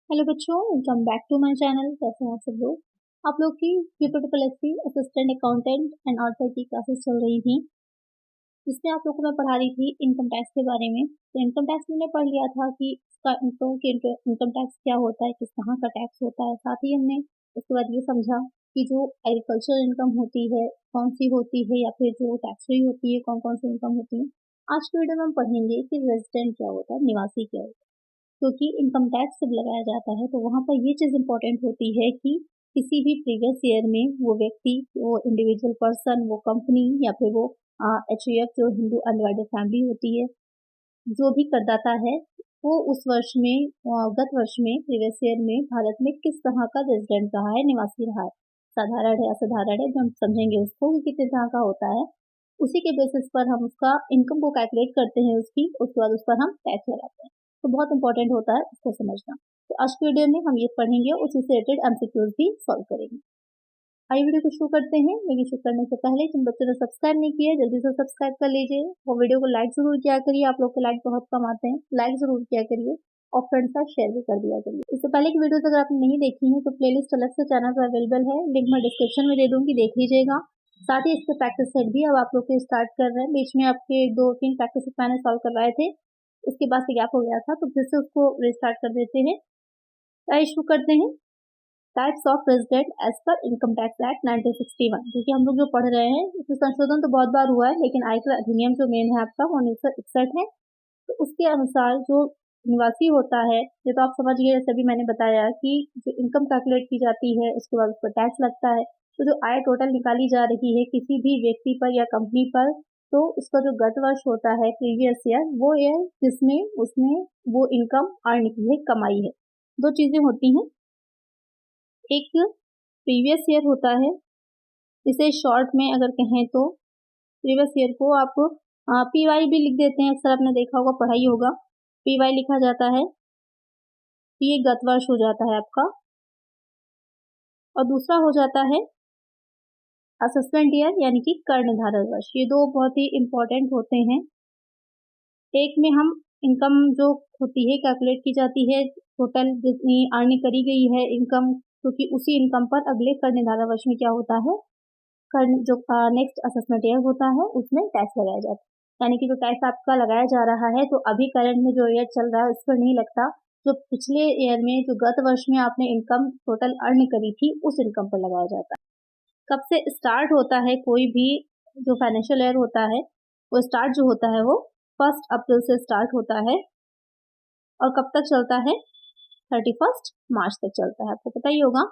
Hello बच्चों, welcome back to my channel. कैसे हैं आप सब लोग। आप लोग की UPSSC assistant accountant and auditor की क्लासेस चल रही थी, जिसमें आप लोगों को मैं पढ़ा रही थी इनकम टैक्स के बारे में। तो इनकम टैक्स मैंने पढ़ लिया था कि इसका इनकम टैक्स क्या होता है, किस तरह का टैक्स होता है। साथ ही हमने उसके बाद ये समझा कि जो एग्रीकल्चर इनकम होती है कौन सी होती है, या फिर जो टैक्स फ्री होती है कौन कौन सी इनकम होती है। आज की वीडियो में हम पढ़ेंगे कि रेजिडेंट क्या होता है, निवासी क्या होता है। क्योंकि इनकम टैक्स जब लगाया जाता है तो वहाँ पर ये चीज़ इम्पोर्टेंट होती है कि किसी भी प्रीवियस ईयर में वो व्यक्ति, वो इंडिविजुअल पर्सन, वो कंपनी या फिर वो HUF जो हिंदू अनडिवाइडेड फैमिली होती है, जो भी करदाता है, वो उस वर्ष में गत वर्ष में प्रीवियस ईयर में भारत में किस तरह का रेजिडेंट रहा है, निवासी रहा है, साधारण है असाधारण है, जो हम समझेंगे उसको कि कितने तरह का होता है। उसी के बेसिस पर हम उसका इनकम को कैलकुलेट करते हैं उसकी, उसके बाद उस पर हम टैक्स लगाते हैं। तो बहुत इंपॉर्टेंट होता है इसको समझना। तो आज की वीडियो में हम ये पढ़ेंगे, उसी से रिलेटेड MCQs भी सॉल्व करेंगे। आइए वीडियो को शुरू करते हैं। वीडियो शुरू करने से पहले जिन बच्चों ने सब्सक्राइब नहीं किया जल्दी से सब्सक्राइब कर लीजिए, और वीडियो को लाइक जरूर किया करिए। आप लोग के लाइक बहुत कम आते हैं, लाइक जरूर किया करिए और फ्रेंड्स का शेयर भी कर दिया करिए। इससे पहले की वीडियो अगर आपने नहीं देखी है तो प्लेलिस्ट अलग से चैनल पर अवेलेबल है, लिंक मैं डिस्क्रिप्शन में दे दूंगी, देख लीजिएगा। साथ ही इसके प्रैक्टिस सेट भी अब आप लोग के स्टार्ट कर रहे हैं। बीच में आपके 2-3 प्रैक्टिस सेट मैंने सॉल्व करवाए थे, उसके बाद से गैप हो गया था, तो फिर से उसको रिस्टार्ट कर देते हैं। शुरू करते हैं। Types of resident as per income tax act 1961, क्योंकि हम लोग जो पढ़ रहे हैं इसमें संशोधन तो बहुत बार हुआ है, लेकिन आयकर अधिनियम जो मेन है आपका वो 1961 है। तो उसके अनुसार जो निवासी होता है, ये तो आप समझ गए, जैसे भी मैंने बताया कि जो इनकम कैलकुलेट की जाती है उसके बाद उस पर टैक्स लगता है। तो जो आय टोटल निकाली जा रही है किसी भी व्यक्ति पर या कंपनी पर, तो उसका जो गत वर्ष होता है, प्रीवियस ईयर, वो ईयर जिसमें उसने वो इनकम अर्न की है, कमाई है। दो चीजें होती हैं, एक प्रीवियस ईयर होता है, इसे शॉर्ट में अगर कहें तो प्रीवियस ईयर को आप PY भी लिख देते हैं, अक्सर आपने देखा होगा, पढ़ाई होगा, PY लिखा जाता है। ये गत वर्ष हो जाता है आपका। और दूसरा हो जाता है असेसमेंट ईयर, यानी कि कर निर्धारण वर्ष। ये दो बहुत ही इंपॉर्टेंट होते हैं। एक में हम इनकम जो होती है कैलकुलेट की जाती है, टोटल जितनी अर्न करी गई है इनकम, क्योंकि उसी इनकम पर अगले कर निर्धारण वर्ष में क्या होता है, जो नेक्स्ट असेसमेंट ईयर होता है उसमें टैक्स लगाया जाता है। यानी कि जो टैक्स आपका लगाया जा रहा है, तो अभी करंट में जो ईयर चल रहा है उस पर नहीं लगता, जो पिछले ईयर में, जो गत वर्ष में आपने इनकम टोटल अर्न करी थी, उस इनकम पर लगाया जाता है। कब से स्टार्ट होता है कोई भी जो फाइनेंशियल ईयर होता है, वो स्टार्ट जो होता है वो 1 अप्रैल से स्टार्ट होता है, और कब तक चलता है, 31 मार्च तक चलता है, आपको पता ही होगा।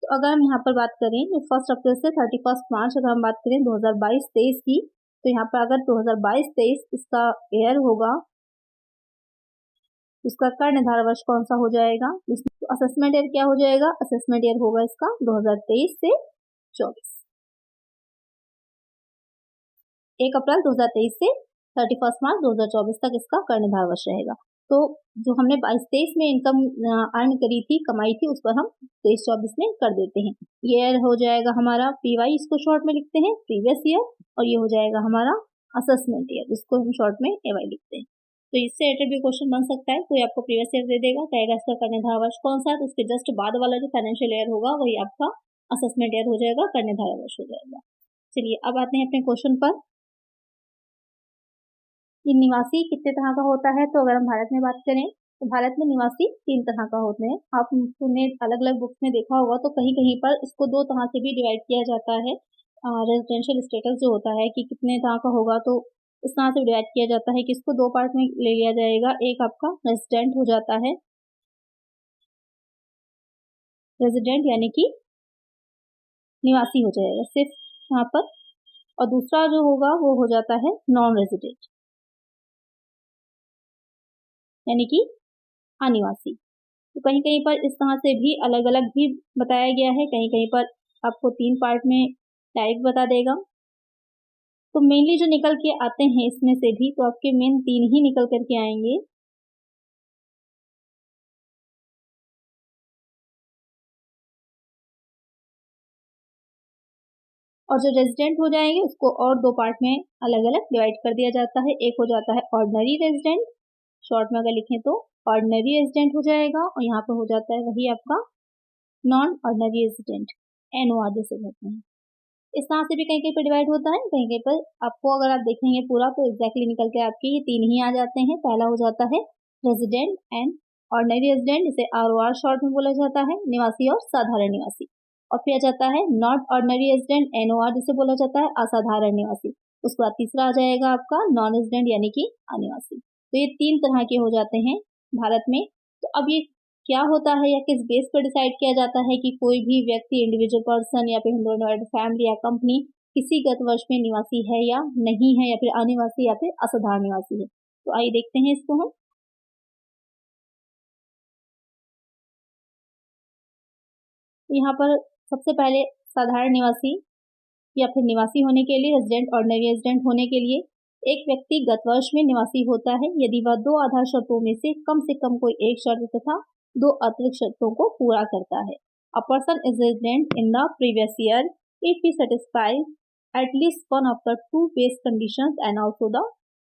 तो अगर हम यहाँ पर बात करें 1 अप्रैल से 31 मार्च, अगर हम बात करें 2022-23 की, तो यहाँ पर अगर 2022-23 इसका ईयर होगा, इसका कर निर्धारण वर्ष कौन सा हो जाएगा, इसमें असेसमेंट ईयर क्या हो जाएगा, असेसमेंट ईयर होगा इसका 2023 से 24। 1 अप्रैल 2023 से 31 मार्च 2024 तक इसका कर निर्धारण वर्ष रहेगा। तो जो हमने 22-23 में इनकम अर्न करी थी, कमाई थी, उस पर हम 23-24 में कर देते हैं। ये हो जाएगा हमारा PY, इसको शॉर्ट में लिखते हैं प्रीवियस ईयर, और ये हो जाएगा हमारा असेसमेंट ईयर, जिसको हम शॉर्ट में AY लिखते हैं। तो इससे रिलेटेड भी क्वेश्चन बन सकता है, कोई आपको प्रीवियस ईयर दे देगा, कहेगा इसका कर निर्धारण वर्ष कौन सा है, तो उसके जस्ट बाद वाला जो फाइनेंशियल ईयर होगा वही आपका असेसमेंट ईयर हो जाएगा, कर निर्धारण वर्ष हो जाएगा। चलिए अब आते हैं अपने क्वेश्चन पर। ये निवासी कितने तरह का होता है, तो अगर हम भारत में बात करें तो भारत में निवासी 3 तरह का होते हैं। आपने अलग अलग बुक्स में देखा होगा, तो कहीं कहीं पर इसको 2 तरह से भी डिवाइड किया जाता है। रेजिडेंशियल स्टेटस जो होता है कि कितने तरह का होगा, तो इस तरह से डिवाइड किया जाता है कि इसको 2 पार्ट में ले लिया जाएगा। एक आपका रेजिडेंट हो जाता है, रेजिडेंट यानी कि निवासी हो जाएगा सिर्फ यहाँ पर, और दूसरा जो होगा वो हो जाता है नॉन रेजिडेंट, यानी कि अनिवासी। तो कहीं कहीं पर इस तरह से भी अलग अलग भी बताया गया है, कहीं कहीं पर आपको 3 पार्ट में डायरेक्ट बता देगा। तो मेनली जो निकल के आते हैं इसमें से भी, तो आपके मेन 3 ही निकल करके आएंगे। और जो रेजिडेंट हो जाएंगे उसको और 2 पार्ट में अलग अलग डिवाइड कर दिया जाता है। एक हो जाता है ऑर्डिनरी रेजिडेंट, शॉर्ट में अगर लिखें तो, ऑर्डिनरी रेजिडेंट हो जाएगा और यहाँ पर हो जाता है वही आपका नॉन ऑर्डिनरी रेजिडेंट, NOR जिसे कहते हैं। इस तरह से भी कहीं कहीं पर डिवाइड होता है, कहीं कहीं पर आपको अगर आप देखेंगे पूरा तो एग्जैक्टली निकल के आपके ये 3 ही आ जाते हैं। पहला हो जाता है रेजिडेंट एंड ऑर्डिनरी रेजिडेंट, जिसे ROR शॉर्ट में बोला जाता है, निवासी और साधारण निवासी। और फिर आ जाता है नॉट ऑर्डिनरी रेजिडेंट, NOR जिसे बोला जाता है असाधारण निवासी। उसके बाद तीसरा आ जाएगा आपका नॉन रेजिडेंट यानी कि अनिवासी। तो ये 3 तरह के हो जाते हैं भारत में। तो अब ये क्या होता है या किस बेस पर डिसाइड किया जाता है कि कोई भी व्यक्ति, इंडिविजुअल पर्सन या फिर हिंदू फैमिली या कंपनी किसी गत वर्ष में निवासी है या नहीं है, या फिर अनिवासी या फिर असाधारण निवासी है। तो आइए देखते हैं इसको हम। यहाँ पर सबसे पहले साधारण निवासी या फिर निवासी होने के लिए, रेजिडेंट ऑर्डिनरी रेजिडेंट होने के लिए एक व्यक्ति गत वर्ष में निवासी होता है यदि वह 2 आधार शर्तों में से कम कोई एक शर्त तथा 2 अतिरिक्त शर्तों को पूरा करता है। A person is resident in the previous year if he satisfies at least one of the 2 base conditions and also the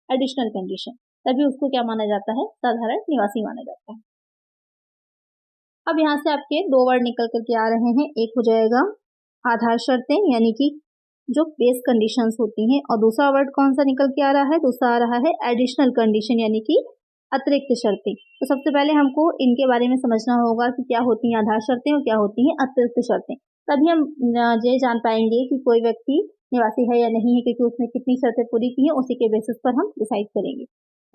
additional condition, तभी उसको क्या माना जाता है, साधारण निवासी माना जाता है। अब यहाँ से आपके 2 वर्ड निकल करके आ रहे हैं, एक हो जाएगा आधार शर्तें यानी कि जो बेस कंडीशंस होती हैं, और दूसरा वर्ड कौन सा निकल के आ रहा है, दूसरा आ रहा है एडिशनल कंडीशन यानी कि अतिरिक्त शर्तें। तो सबसे पहले हमको इनके बारे में समझना होगा कि क्या होती हैं आधार शर्तें और क्या होती हैं अतिरिक्त शर्तें, तभी हम ये जान पाएंगे कि कोई व्यक्ति निवासी है या नहीं है, क्योंकि उसने कितनी शर्तें पूरी की हैं उसी के बेसिस पर हम डिसाइड करेंगे।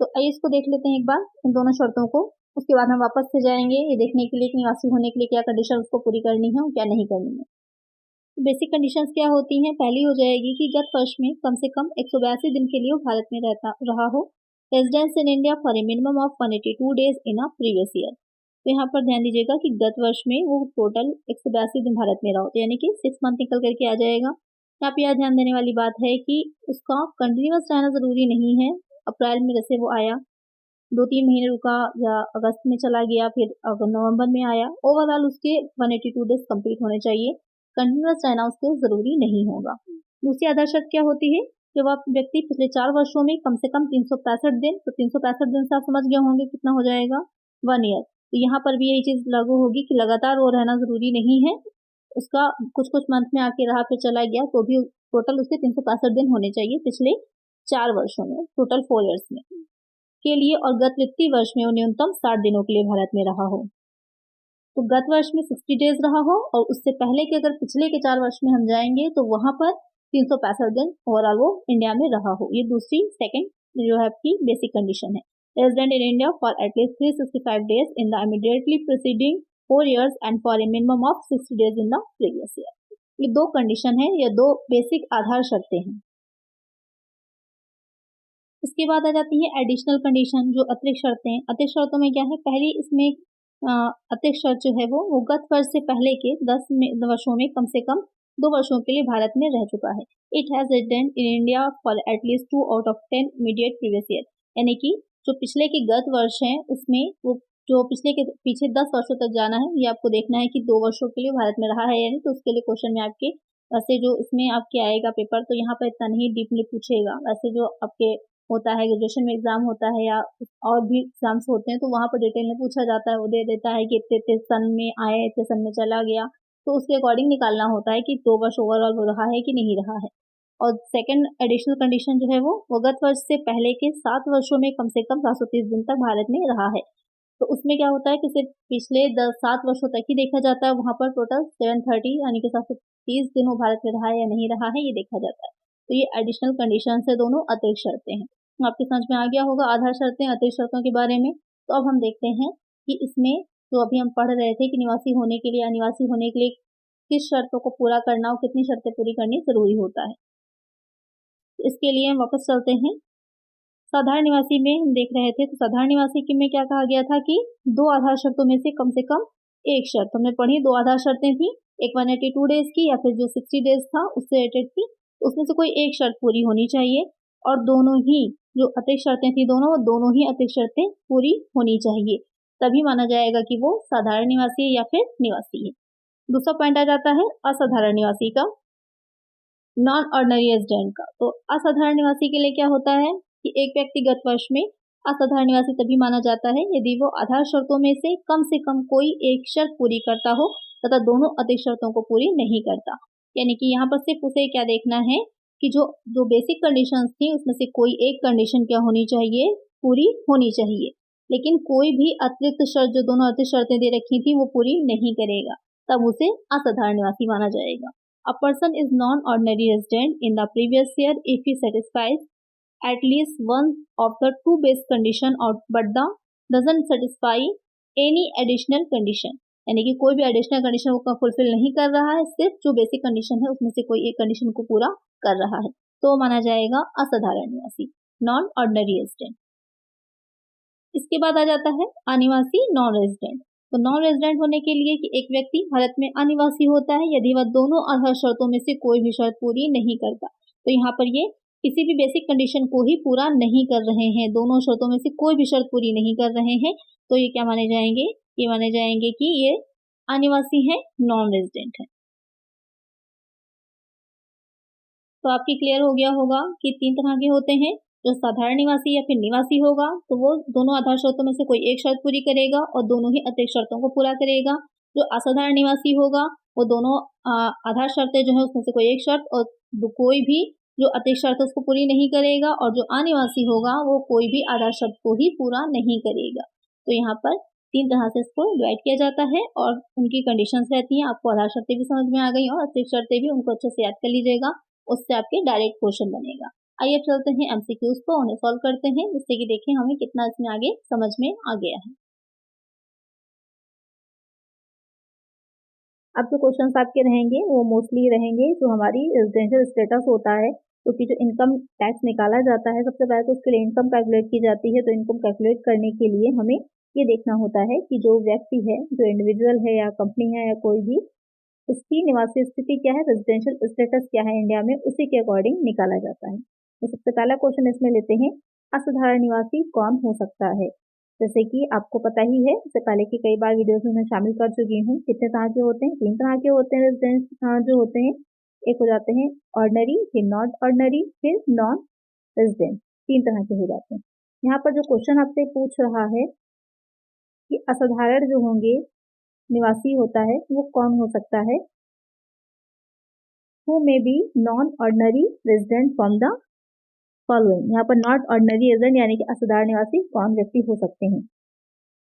तो आइए इसको देख लेते हैं एक बार, इन दोनों शर्तों को। उसके बाद हम वापस से जाएंगे ये देखने के लिए कि निवासी होने के लिए क्या कंडीशन उसको पूरी करनी है और क्या नहीं करनी है। बेसिक कंडीशंस क्या होती हैं, पहली हो जाएगी कि गत वर्ष में कम से कम 182 दिन के लिए वो भारत में रहा हो, residence in India for a minimum of 182 days in a previous year. तो यहाँ पर ध्यान दीजिएगा कि गत वर्ष में वो टोटल 182 दिन भारत में रहा हो, तो यानी कि 6 मंथ निकल करके आ जाएगा। यहाँ पे यह ध्यान देने वाली बात है कि उसका कंटिन्यूस रहना जरूरी नहीं है। अप्रैल में जैसे वो आया, 2-3 महीने रुका, या अगस्त में चला गया, फिर अगर नवंबर में आया, ओवरऑल उसके 182 डेज कंप्लीट होने चाहिए, कंटिन्यूस रहना उसको जरूरी नहीं होगा। दूसरी आधार शर्त क्या होती है, जब आप व्यक्ति पिछले 4 वर्षों में कम से कम 365 दिन, तो 365 दिन से आप समझ गए होंगे कितना हो जाएगा, 1 ईयर। तो यहाँ पर भी यही चीज लागू होगी कि लगातार वो रहना जरूरी नहीं है, उसका कुछ मंथ में आके रहा फिर चला गया तो भी टोटल उसके 365 दिन होने चाहिए पिछले 4 वर्षों में, टोटल 4 ईयर्स में के लिए, और गत वित्तीय वर्ष में वो न्यूनतम 60 दिनों के लिए भारत में रहा हो। तो गत वर्ष में 60 डेज रहा हो, और उससे पहले के अगर पिछले के 4 वर्ष में हम जाएंगे तो वहां पर 365 दिन ओवरऑल वो इंडिया में रहा हो। ये दूसरी सेकंड जो है आपकी बेसिक कंडीशन है, resident in India for at least 365 days in the immediately preceding 4 years and for a minimum of 60 days in the previous year. ये 2 कंडीशन है, ये 2 बेसिक आधार शर्तें हैं। इसके बाद आ जाती है एडिशनल कंडीशन, जो अतिरिक्त शर्तें। अतिरिक्त शर्तों में क्या है, पहली इसमें अतिरिक्त शर्त जो है वो गत वर्ष से पहले के 10 वर्षों में कम से कम 2 वर्षों के लिए भारत में रह चुका है। It has resident in India for at least 2 out of 10 immediate previous year, यानी कि जो पिछले के गत वर्ष हैं उसमें वो जो पिछले के पीछे 10 वर्षों तक जाना है, ये आपको देखना है कि 2 वर्षों के लिए भारत में रहा है या नहीं। तो उसके लिए क्वेश्चन में आपके वैसे जो इसमें आपके आएगा पेपर, तो यहाँ पर इतना नहीं डीपली पूछेगा। वैसे जो आपके होता है ग्रेजुएशन में एग्जाम होता है या और भी एग्जाम्स होते हैं, तो वहाँ पर डिटेल में पूछा जाता है, वो दे देता है कि इतने सन में आया, इतने सन में चला गया, तो उसके अकॉर्डिंग निकालना होता है कि 2 वर्ष ओवरऑल वो रहा है कि नहीं रहा है। और सेकंड एडिशनल कंडीशन जो है वो गत वर्ष से पहले के 7 वर्षों में कम से कम 730 दिन तक भारत में रहा है। तो उसमें क्या होता है कि सिर्फ पिछले 7 वर्षों तक ही देखा जाता है, वहाँ पर टोटल 730 यानी कि 730 दिन वो भारत में रहा है या नहीं रहा है ये देखा जाता है। तो ये एडिशनल कंडीशन है, दोनों अतिरिक्त शर्तें हैं। आपके समझ में आ गया होगा आधार शर्तें अतिरिक्त शर्तों के बारे में। तो अब हम देखते हैं कि इसमें जो अभी हम पढ़ रहे थे कि निवासी होने के लिए, अनिवासी होने के लिए किस शर्तों को पूरा करना और कितनी शर्तें पूरी करनी जरूरी होता है। इसके लिए हम वापस चलते हैं। साधारण निवासी में हम देख रहे थे, तो साधारण निवासी में क्या कहा गया था कि 2 आधार शर्तों में से कम एक शर्त हमने पढ़ी। 2 आधार शर्तें थी, एक 182 डेज की या फिर जो 60 डेज था उससे रिलेटेड थी, उसमें से कोई एक शर्त पूरी होनी चाहिए, और दोनों ही जो अतिरिक्त शर्तें थी दोनों ही अतिरिक्त शर्तें पूरी होनी चाहिए, तभी माना जाएगा कि वो साधारण निवासी है या फिर निवासी है। दूसरा पॉइंट आ जाता है असाधारण निवासी का, नॉन ऑर्डिनरी रेजिडेंट का। तो असाधारण निवासी के लिए क्या होता है कि एक व्यक्ति गत वर्ष में असाधारण निवासी तभी माना जाता है यदि वो आधार शर्तों में से कम कोई एक शर्त पूरी करता हो तथा दोनों अधिक शर्तों को पूरी नहीं करता। यानी कि यहाँ पर सिर्फ उसे क्या देखना है कि जो जो बेसिक कंडीशंस थी उसमें से कोई एक कंडीशन क्या होनी चाहिए, पूरी होनी चाहिए, लेकिन कोई भी अतिरिक्त शर्त जो दोनों अतिरिक्त शर्तें दे रखी थी वो पूरी नहीं करेगा, तब उसे असाधारण निवासी माना जाएगा। A person is non ordinary resident in the previous year if he satisfies at least one of the two base condition or but the doesn't satisfy any additional condition, यानी कि कोई भी एडिशनल कंडीशन को fulfil नहीं कर रहा है, सिर्फ जो बेसिक कंडीशन है उसमें से कोई एक कंडीशन को पूरा कर रहा है, तो माना जाएगा असाधारण निवासी, नॉन ऑर्डिनरी रेजिडेंट। इसके बाद आ जाता है अनिवासी नॉन रेजिडेंट। तो नॉन रेजिडेंट होने के लिए कि एक व्यक्ति भारत में अनिवासी होता है यदि वह दोनों आधार शर्तों में से कोई भी शर्त पूरी नहीं करता। तो यहाँ पर ये किसी भी बेसिक कंडीशन को ही पूरा नहीं कर रहे हैं, दोनों शर्तों में से कोई भी शर्त पूरी नहीं कर रहे हैं, तो ये क्या माने जाएंगे, ये माने जाएंगे कि ये अनिवासी है, नॉन रेजिडेंट है। तो आपकी क्लियर हो गया होगा कि 3 तरह के होते हैं, जो साधारण निवासी या फिर निवासी होगा तो वो दोनों आधार शर्तों में से कोई एक शर्त पूरी करेगा और दोनों ही अतिरिक्त शर्तों को पूरा करेगा। जो असाधारण निवासी होगा वो दोनों आधार शर्तें जो है उसमें से कोई एक शर्त और कोई भी जो अतिरिक्त शर्त उसको पूरी नहीं करेगा, और जो अनिवासी होगा वो कोई भी आधार शर्त को ही पूरा नहीं करेगा। तो यहाँ पर 3 तरह से इसको डिवाइड किया जाता है और उनकी कंडीशंस रहती हैं। आपको आधार शर्तें भी समझ में आ गई और अतिरिक्त शर्तें भी, उनको अच्छे से याद कर लीजिएगा, उससे आपके डायरेक्ट क्वेश्चन बनेगा। आइए चलते हैं एमसीक्यूज को, उन्हें सॉल्व करते हैं जिससे कि देखें हमें कितना इसमें आगे समझ में आ गया है। अब जो क्वेश्चंस आपके रहेंगे वो मोस्टली रहेंगे जो हमारी रेजिडेंशियल स्टेटस होता है, क्योंकि जो इनकम टैक्स निकाला जाता है सबसे पहले तो उसके लिए इनकम कैलकुलेट की जाती है। तो इनकम कैलकुलेट करने के लिए हमें ये देखना होता है कि जो व्यक्ति है, जो इंडिविजुअल है या कंपनी है या कोई भी, उसकी निवासी स्थिति क्या है, रेजिडेंशियल स्टेटस क्या है इंडिया में, उसी के अकॉर्डिंग निकाला जाता है। तो सबसे पहला क्वेश्चन इसमें लेते हैं, असाधारण निवासी कौन हो सकता है। जैसे कि आपको पता ही है, इससे पहले की कई बार वीडियोस में मैं शामिल कर चुकी हूँ, कितने तरह के होते हैं, 3 तरह के होते हैं रेजिडेंट जो होते हैं। एक हो जाते हैं ऑर्डिनरी, फिर नॉट ऑर्डिनरी, फिर नॉन रेजिडेंट, 3 तरह के हो जाते हैं। यहाँ पर जो क्वेश्चन आपसे पूछ रहा है कि असाधारण जो होंगे निवासी होता है वो कौन हो सकता है, who may be non-ordinary resident from the following। यहाँ पर नॉट ऑर्डिनरी रेजिडेंट यानी कि असाधारण निवासी कौन व्यक्ति हो सकते हैं।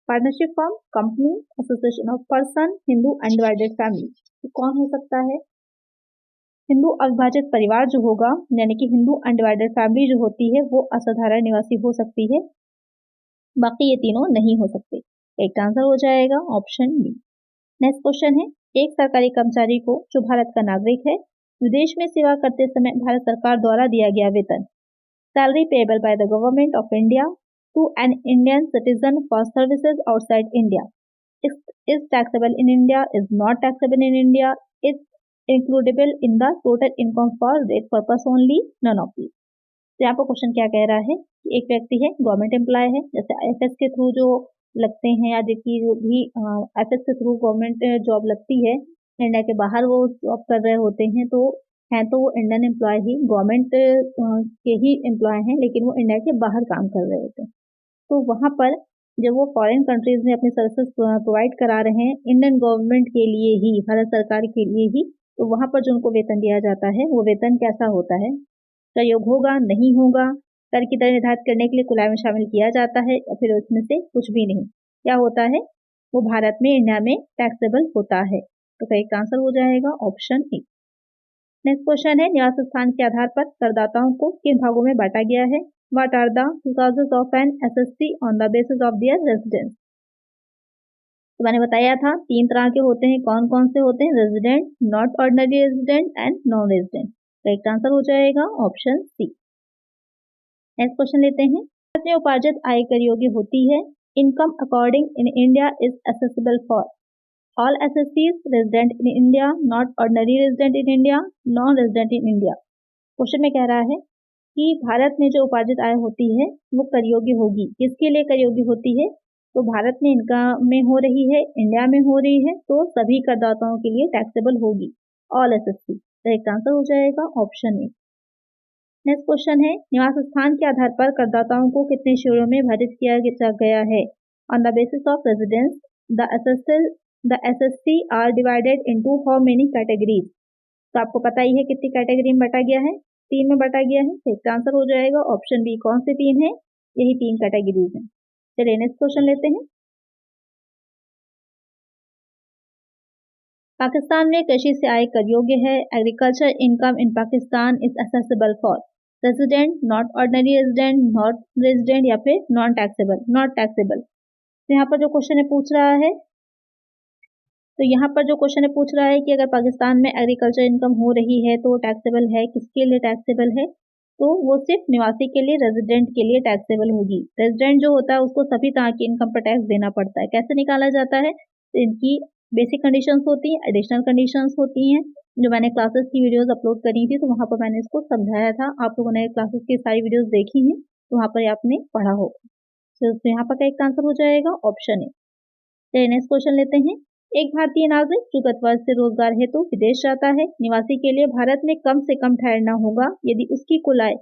Partnership form, company, association of person, Hindu undivided family, तो कौन हो सकता है। हिंदू अविभाजित परिवार जो होगा यानी कि हिंदू अनडिवाइडेड फैमिली जो होती है वो असाधारण निवासी हो सकती है, बाकी ये तीनों नहीं हो सकते। एक आंसर हो जाएगा ऑप्शन बी। नेक्स्ट क्वेश्चन है, एक सरकारी कर्मचारी को जो भारत का नागरिक है विदेश में सेवा करते समय भारत सरकार द्वारा दिया गया वेतन, salary payable by the government of India to an Indian citizen for services outside India, is taxable in India, is not taxable in India, is includable in the total income for that purpose only, none of these। तो यहाँ पर question क्या कह रहा है कि एक व्यक्ति है, गवर्नमेंट एम्प्लॉय है, जैसे आईएफएस के थ्रू जो लगते हैं या जिसकी जो भी आईएफएस के थ्रू गवर्नमेंट जॉब लगती है, इंडिया के बाहर वो जॉब कर रहे होते हैं, तो हैं तो वो इंडियन एम्प्लॉय ही, गवर्नमेंट के ही एम्प्लॉय हैं, लेकिन वो इंडिया के बाहर काम कर रहे होते हैं। तो वहाँ पर जब वो फॉरेन कंट्रीज में अपनी सर्विसेज प्रोवाइड करा रहे हैं इंडियन गवर्नमेंट के लिए ही, भारत सरकार के लिए ही, तो वहाँ पर जो उनको वेतन दिया जाता है वो वेतन कैसा होता है, क्या योग होगा, नहीं होगा, कर की दर निर्धारित करने के लिए कुलाई में शामिल किया जाता है या फिर उसमें से कुछ भी नहीं, क्या होता है, वो भारत में, इंडिया में टैक्सेबल होता है। तो करेक्ट आंसर हो जाएगा ऑप्शन ए। नेक्स्ट क्वेश्चन है, निवास स्थान के आधार पर करदाताओं को किन भागों में बांटा गया है। What are the causes of an SST on the basis of their residence। तो मैंने बताया था 3 तरह के होते हैं, कौन कौन से होते हैं, resident, not ordinary resident and non resident. Correct answer हो जाएगा ऑप्शन सी। नेक्स्ट क्वेश्चन लेते हैं, भारत में उपार्जित आय कर योग्य होती है। Income according in India is assessable for all एसएसटीज, resident in India, not ordinary resident in India, non resident in India. Question में कह रहा है कि भारत में जो उपार्जित आय होती है वो कर योग्य होगी, किसके लिए कर योग्य होती है, तो भारत में इनकम में हो रही है, इंडिया में हो रही है, तो सभी करदाताओं के लिए टैक्सेबल होगी, ऑल एसएसटी। करेक्ट आंसर हो जाएगा ऑप्शन ए। नेक्स्ट क्वेश्चन है, निवास स्थान के आधार पर करदाताओं को कितने श्रेणियों में विभाजित किया गया है? On the basis of residence the assessees are divided into how many categories? तो आपको पता ही है कितनी कैटेगरी में बांटा गया है, 3 में बांटा गया है। तो इसका आंसर हो जाएगा ऑप्शन बी। कौन से 3 है? यही 3 कैटेगरीज हैं। चलिए नेक्स्ट क्वेश्चन लेते हैं। पाकिस्तान में कृषि से आय कर योग्य है। Agriculture income in Pakistan is accessible for resident, not ordinary resident, not resident या फिर नॉन टैक्सेबल, नॉट टैक्सेबल। तो यहाँ पर जो क्वेश्चन है पूछ रहा है कि अगर पाकिस्तान में एग्रीकल्चर इनकम हो रही है तो टैक्सेबल है। किसके लिए टैक्सेबल है? तो वो सिर्फ निवासी के लिए, रेजिडेंट के लिए टैक्सेबल होगी। रेजिडेंट जो होता है उसको सभी तरह की इनकम पर टैक्स देना पड़ता है। कैसे निकाला जाता है? तो इनकी बेसिक कंडीशंस होती हैं, एडिशनल कंडीशंस होती हैं। जो मैंने क्लासेस की वीडियोस अपलोड करी थी तो वहाँ पर मैंने इसको समझाया था। आप लोगों ने क्लासेस की सारी वीडियोस देखी हैं तो वहाँ पर आपने पढ़ा होगा। तो यहाँ पर क्या आंसर हो जाएगा? Option A. चलिए नेक्स्ट क्वेश्चन लेते हैं। एक भारतीय नागरिक जो गत वर्ष से रोजगार हेतु विदेश जाता है, निवासी के लिए भारत में कम से कम ठहरना होगा यदि उसकी कुल आय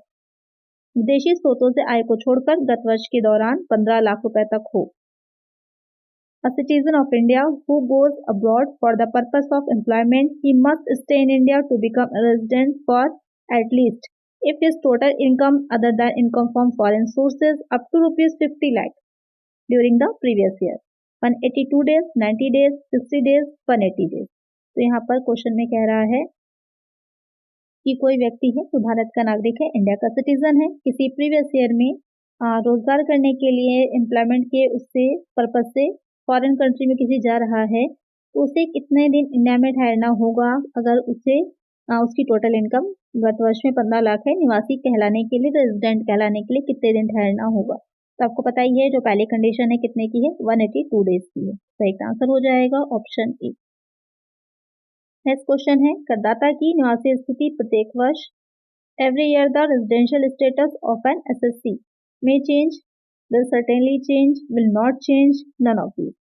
विदेशी स्रोतों से आय को छोड़कर गत वर्ष के दौरान 15 लाख रुपए तक हो। A citizen of India who goes abroad for the purpose of employment, he must stay in India to become a resident for at least, if his total income other than income from foreign sources up to rupees 50 lakh during the previous year, 182 days, 90 days, 60 days, 180 days। तो यहाँ पर question में कह रहा है कि कोई व्यक्ति है जो भारत का नागरिक है, इंडिया का सिटीजन है, किसी प्रीवियस ईयर में रोजगार करने के लिए, एम्प्लॉयमेंट के उससे पर्पज से फॉरेन कंट्री में किसी जा रहा है तो उसे कितने दिन इंडिया में ठहरना होगा अगर उसे उसकी टोटल इनकम गत वर्ष में 15 लाख है। निवासी कहलाने के लिए, रेजिडेंट कहलाने के लिए कितने दिन ठहरना होगा? तो आपको पता ही है जो पहली कंडीशन है कितने की है? 182 डेज की है। तो एक आंसर हो जाएगा ऑप्शन ए। नेक्स्ट क्वेश्चन है, करदाता की निवासी स्थिति प्रत्येक वर्ष every year the residential status of an assessee में change, will certainly change, will not change, none of these।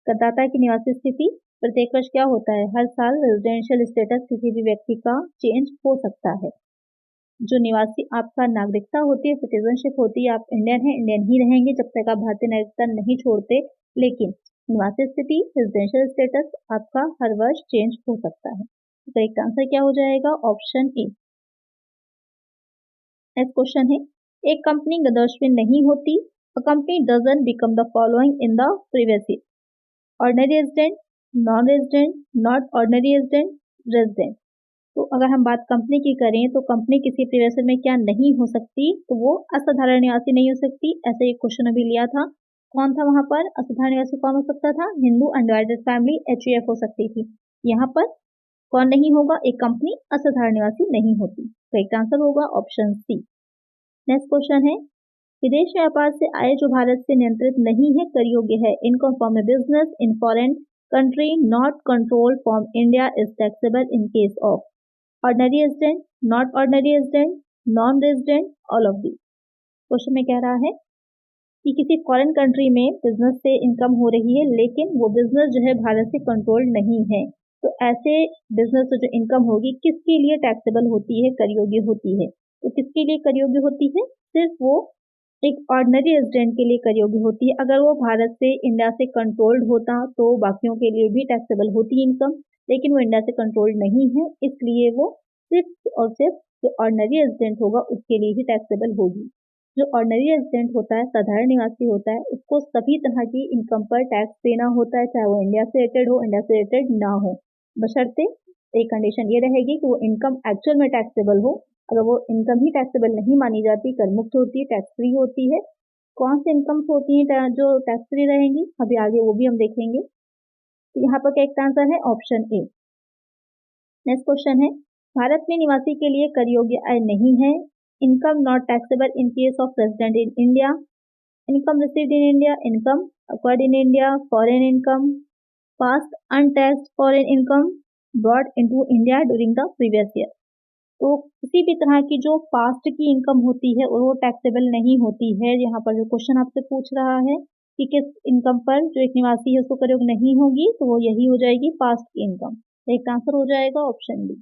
करदाता की निवासी स्थिति प्रत्येक वर्ष क्या होता है? हर साल रेजिडेंशियल स्टेटस किसी भी व्यक्ति का चेंज हो सकता है। जो निवासी आपका नागरिकता होती है, सिटीजनशिप होती है, आप इंडियन हैं, इंडियन ही रहेंगे जब तक आप भारतीय नागरिकता नहीं छोड़ते। लेकिन निवासी स्थिति, रेजिडेंशियल स्टेटस आपका हर वर्ष चेंज हो सकता है। तो एक आंसर क्या हो जाएगा? Option A. नेक्स्ट क्वेश्चन है, एक कंपनी गत वर्ष में नहीं होती। A company doesn't become the following in the previous year: ordinary resident, non-resident, not ordinary resident, resident। तो अगर हम बात कंपनी की करें तो कंपनी किसी प्रीवियस ईयर में क्या नहीं हो सकती? तो वो असाधारण निवासी नहीं हो सकती। ऐसे एक क्वेश्चन अभी लिया था, कौन था वहां पर? असाधारण निवासी कौन हो सकता था? हिंदू अनडिवाइडेड फैमिली, HUF हो सकती थी। यहाँ पर कौन नहीं होगा? एक कंपनी असाधारण निवासी नहीं होती। तो एक आंसर होगा ऑप्शन सी। नेक्स्ट क्वेश्चन है, विदेश व्यापार से आय जो भारत से नियंत्रित नहीं है कर योग्य है। Income from A business in foreign country not controlled from India is taxable in case of ordinary resident, not ordinary resident, non resident, all of these. Question में कह रहा है कि किसी फॉरेन कंट्री में बिजनेस से इनकम हो रही है लेकिन वो बिजनेस जो है भारत से कंट्रोल्ड नहीं है, तो ऐसे बिजनेस से जो इनकम होगी किसके लिए टैक्सेबल होती है, कर योग्य होती है? तो किसके लिए कर योग्य होती है? सिर्फ वो एक ऑर्डिनरी रेजिडेंट के लिए कर योग्य होती है। अगर वो भारत से, इंडिया से कंट्रोल्ड होता तो बाकियों के लिए भी टैक्सेबल होती इनकम, लेकिन वो इंडिया से कंट्रोल्ड नहीं है, इसलिए वो सिर्फ और सिर्फ जो ऑर्डिनरी रेजिडेंट होगा उसके लिए ही टैक्सेबल होगी। जो ऑर्डिनरी रेजिडेंट होता है, साधारण निवासी होता है, उसको सभी तरह की इनकम पर टैक्स देना होता है, चाहे वो इंडिया से रिलेटेड हो, इंडिया से रिलेटेड ना हो, बशर्ते एक कंडीशन ये रहेगी कि वो इनकम एक्चुअल में टैक्सेबल हो। अगर वो इनकम ही टैक्सेबल नहीं मानी जाती, कर मुक्त होती है, टैक्स फ्री होती है। कौन से इनकम्स होती हैं जो टैक्स फ्री रहेंगी, अभी आगे वो भी हम देखेंगे। तो यहाँ पर क्या आंसर है? Option A. नेक्स्ट क्वेश्चन है, भारत में निवासी के लिए कर योग्य आय नहीं है। Income not taxable in case of resident in India, income received in India, income acquired in India, foreign income, past untaxed foreign income brought into India during the previous year. तो किसी भी तरह की जो पास्ट की income होती है वो टैक्सेबल नहीं होती है। यहाँ पर जो क्वेश्चन आपसे पूछ रहा है कि किस इनकम पर जो एक निवासी है उसको कर योग्य नहीं होगी, तो वो यही हो जाएगी पास्ट की इनकम। तो एक आंसर हो जाएगा ऑप्शन बी।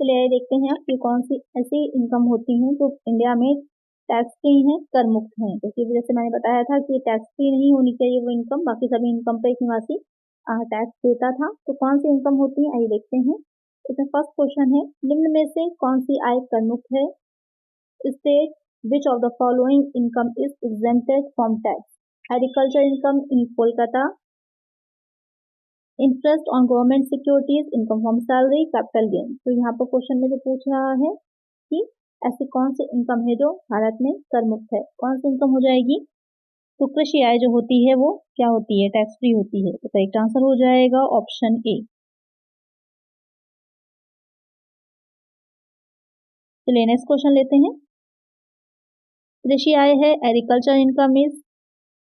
चलिए आइए देखते हैं कि कौन सी ऐसी इनकम होती हैं जो इंडिया में टैक्स फ्री हैं, कर मुक्त हैं। तो इसी वजह से मैंने बताया था कि टैक्स फ्री नहीं होनी चाहिए वो इनकम, बाकी सभी इनकम पे एक निवासी टैक्स देता था। तो कौन सी इनकम होती है आइए देखते हैं। इसमें फर्स्ट क्वेश्चन है, निम्न में से कौन सी आय कर मुक्त है? State which of the following income is exempted from tax? Agriculture income in Kolkata, interest on government securities, income from salary, capital gain. तो यहाँ पर क्वेश्चन में जो पूछ रहा है कि ऐसी कौन सी इनकम है जो भारत में कर मुक्त है, कौन सी इनकम हो जाएगी? तो कृषि आय जो होती है वो क्या होती है? टैक्स फ्री होती है। तो करेक्ट आंसर हो जाएगा ऑप्शन ए। चलिए नेक्स्ट क्वेश्चन लेते हैं। कृषि आय है, agriculture income is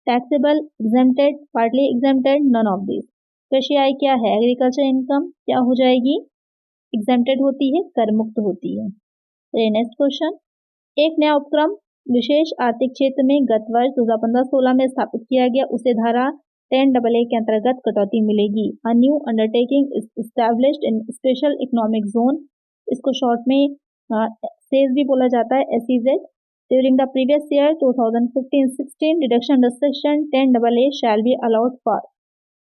taxable, exempted, partly exempted, none of this. कृषि आय क्या है? एग्रीकल्चर इनकम क्या हो जाएगी? एग्जेम्प्टेड होती है, कर मुक्त होती है। नेक्स्ट क्वेश्चन, एक नया उपक्रम विशेष आर्थिक क्षेत्र में गत वर्ष 2015-16 में स्थापित किया गया, उसे धारा 10AA के अंतर्गत कटौती मिलेगी। A new undertaking is established in special economic zone, इसको शॉर्ट में सेज भी बोला जाता है, SEZ। During the previous year 2015-16 deduction under section 10AA shall be allowed for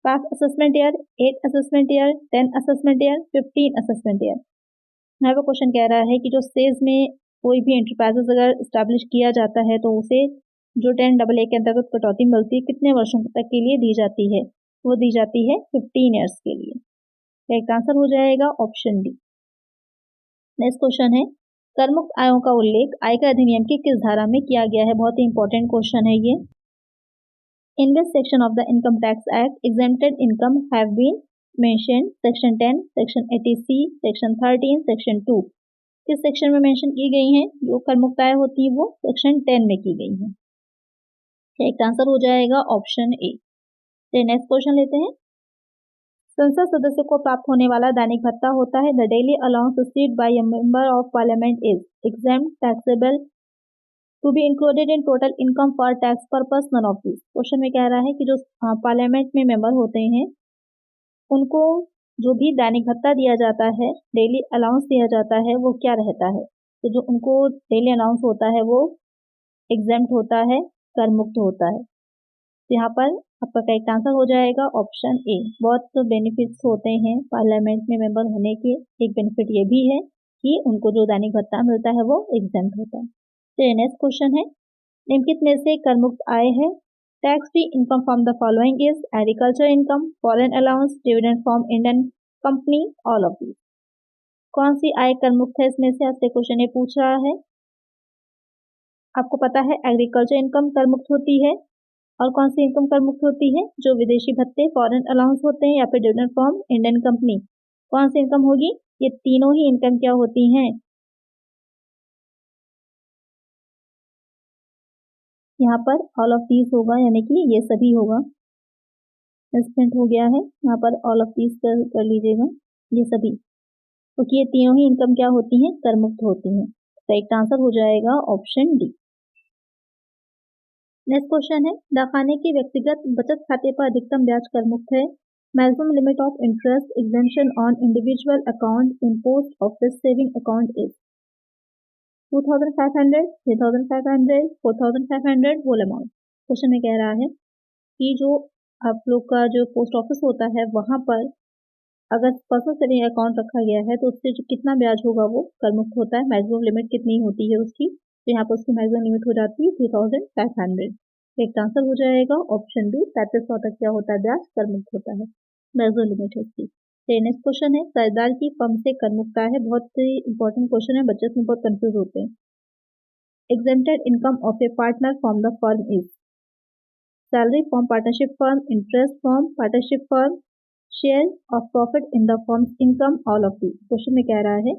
5 assessment year, 8 assessment year, 10 assessment year, 15 assessment year। यहाँ पर question कह रहा है कि जो सेज में कोई भी एंटरप्राइजेस अगर स्टैब्लिश किया जाता है तो उसे जो 10AA के अंतर्गत कटौती मिलती है कितने वर्षों तक के लिए दी जाती है? वो दी जाती है 15 ईयर्स के लिए। करेक्ट आंसर हो जाएगा ऑप्शन डी। नेक्स्ट क्वेश्चन है, करमुक्त आयों का उल्लेख आयकर अधिनियम की किस धारा में किया गया है? बहुत ही इंपॉर्टेंट क्वेश्चन है ये। In this section of the Income Tax Act, exempted income have been mentioned section 10, section 80C, section 13, section 2। किस सेक्शन में मेंशन की गई हैं? जो कर मुक्त आय होती है वो सेक्शन 10 में की गई है। करेक्ट आंसर हो जाएगा ऑप्शन ए। नेक्स्ट क्वेश्चन लेते हैं। संसद सदस्य को प्राप्त होने वाला दैनिक भत्ता होता है, the daily allowance received by a member of parliament is exempt, taxable, to be included in total income for tax purpose, none of this. Question में कह रहा है कि जो पार्लियामेंट में मेंबर होते हैं उनको जो भी दैनिक भत्ता दिया जाता है, डेली अलाउंस दिया जाता है, वो क्या रहता है? तो जो उनको डेली अलाउंस होता है वो एग्जेम्प्ट होता है, कर मुक्त होता है। तो यहाँ पर आपका करेक्ट आंसर हो जाएगा ऑप्शन ए। बहुत बेनिफिट्स होते हैं पार्लियामेंट में मेंबर होने के। एक बेनिफिट ये भी है कि उनको जो दैनिक भत्ता मिलता है वो एग्जेम्प्ट होता है। नेक्स्ट क्वेश्चन है, निम्नलिखित में से कर मुक्त आय है? Tax free income from the following is agriculture income, foreign allowance, dividend from Indian company, all of this. कौन सी आय कर मुक्त है? इसमें से आपसे क्वेश्चन ये पूछ रहा है। आपको पता है एग्रीकल्चर इनकम कर मुक्त होती है, और कौन सी इनकम कर मुक्त होती है? जो विदेशी भत्ते, फॉरेन अलाउंस होते हैं, या फिर डिविडेंड फ्रॉम इंडियन कंपनी। कौन सी इनकम होगी? ये तीनों ही इनकम क्या होती हैं? यहाँ पर ऑल ऑफ दीज होगा, यानी कि ये सभी होगा। मिसप्रिंट हो गया है, यहाँ पर ऑल ऑफ दीज कर लीजिएगा, ये सभी, क्योंकि ये तीनों ही इनकम क्या होती हैं? कर मुक्त होती हैं। करेक्ट आंसर हो जाएगा ऑप्शन डी। नेक्स्ट क्वेश्चन है, डाकखाने के व्यक्तिगत बचत खाते पर अधिकतम ब्याज कर मुक्त है। Maximum limit of interest exemption on individual account in post office saving account is 2500, 3500, 4500, whole amount. Question में कह रहा है कि जो आप लोग का जो पोस्ट ऑफिस होता है वहां पर अगर पर्सनल सेविंग अकाउंट रखा गया है तो उससे जो कितना ब्याज होगा वो कर मुक्त होता है। मैक्सिमम लिमिट कितनी होती है उसकी? तो यहाँ पर उसकी मैक्सिमम लिमिट हो जाती है 3500। एक आंसर हो जाएगा ऑप्शन डी, 3500 तक क्या होता है? ब्याज कर मुक्त होता है, मैक्सिमम लिमिट है उसकी। नेक्स्ट क्वेश्चन है, सरदार की फर्म से कर मुक्त है। बहुत ही इंपॉर्टेंट क्वेश्चन है, बच्चे इसमें बहुत कंफ्यूज होते हैं। Exempted income of A partner from the firm is salary from partnership firm, interest from partnership firm, share of profit in the firm income, all of this. Question में कह रहा है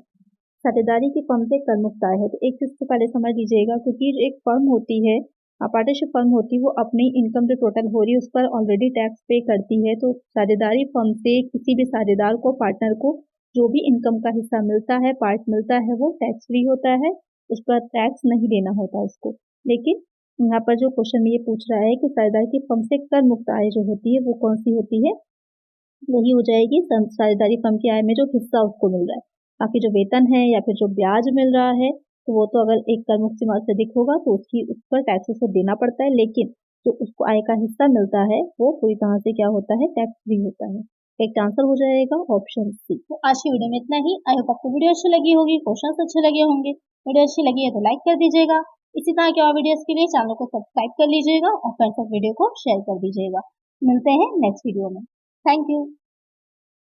साझेदारी की फर्म से कर मुक्त आय है। तो एक चीज को पहले समझ लीजिएगा, क्योंकि जो एक फर्म होती है, पार्टनरशिप फर्म होती है, वो अपनी इनकम जो टोटल हो रही है उस पर ऑलरेडी टैक्स पे करती है। तो साझेदारी फर्म से किसी भी साझेदार को, पार्टनर को जो भी इनकम का हिस्सा मिलता है, पार्ट मिलता है, वो टैक्स फ्री होता है, उस पर टैक्स नहीं देना होता उसको। लेकिन यहाँ पर जो क्वेश्चन में ये पूछ रहा है कि साझेदारी की फर्म से कर मुक्त आय जो होती है वो कौन सी होती है? वही हो जाएगी साझेदारी फर्म की आय में जो हिस्सा उसको मिल रहा है। बाकी जो वेतन है या फिर जो ब्याज मिल रहा है तो वो तो अगर एक कर मुक्त सीमा से अधिक होगा तो उसकी उस पर टैक्स उसको देना पड़ता है, लेकिन जो उसको आय का हिस्सा मिलता है वो पूरी तरह से क्या होता है, टैक्स फ्री होता है। एक आंसर हो जाएगा ऑप्शन सी। तो आज की वीडियो में इतना ही। आई होप आपको वीडियो अच्छी लगी होगी, क्वेश्चंस अच्छे लगे होंगे। वीडियो अच्छी लगी है तो लाइक कर दीजिएगा। इसी तरह के और वीडियोस के लिए चैनल को सब्सक्राइब कर लीजिएगा और फ्रेंड्स तक वीडियो को शेयर कर दीजिएगा। मिलते हैं नेक्स्ट वीडियो में। Thank you.